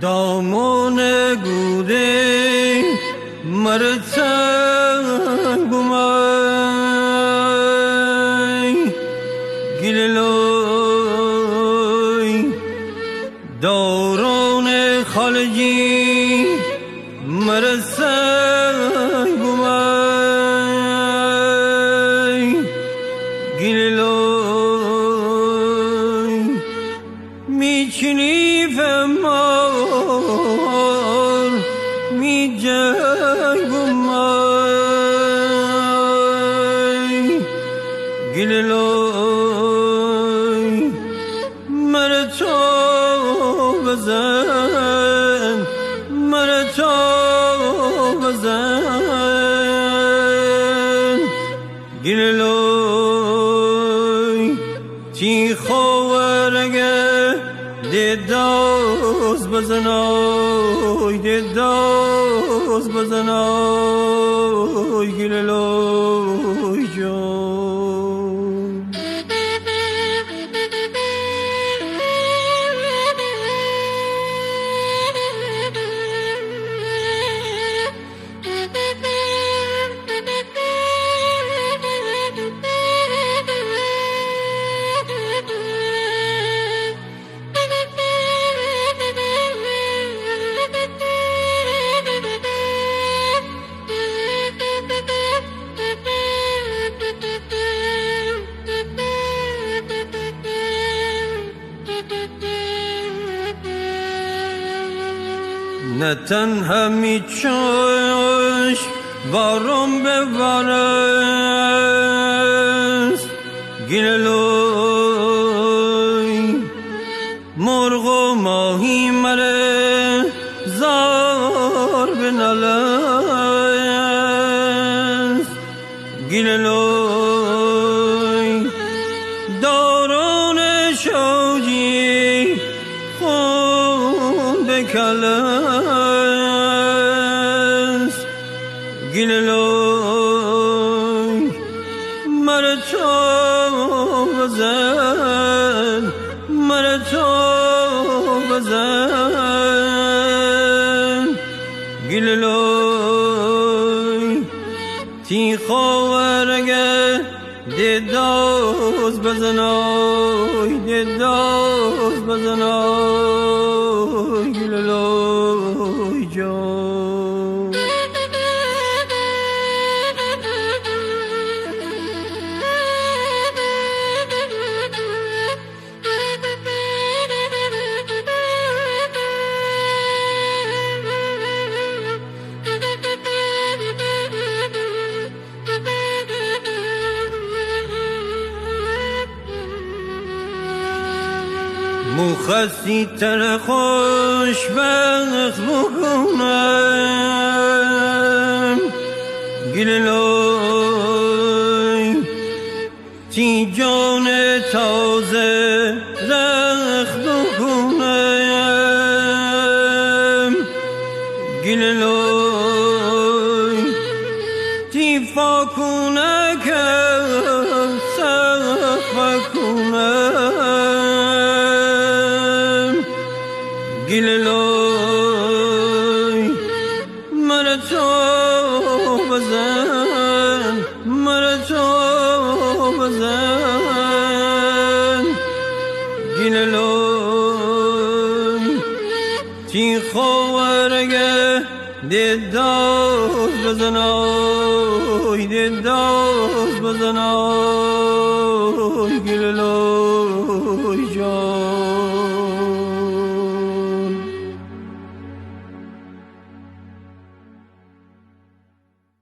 دامان گوده مرتنگومای گللوی دوران خالجی مرتنگومای گللوی میچنی فمار می جنگومای گللوی مرتو بزن مرتو بزن گللوی تی خوارگه دیداز بزنای دیداز بزنای گللوی جان نه تنها می چوش وارم به وارست گللوی مرغ و ماهی مره زار به نلست گللوی داران شوجی خون بکلست گللوی مرتو بزن مرتو بزن گللوی تی خوارگه دیداز بزنای دیداز بزنای گللوی جان مخصی تر خوشبخت بکنم گللوی تی جان تازه رخت بکنم گللوی تی فاکونه که سخت کنم گللوی مرتو بزن مرتو بزن گللوی تی خوارگه دیداز بزنای دیداز بزنای گللوی جان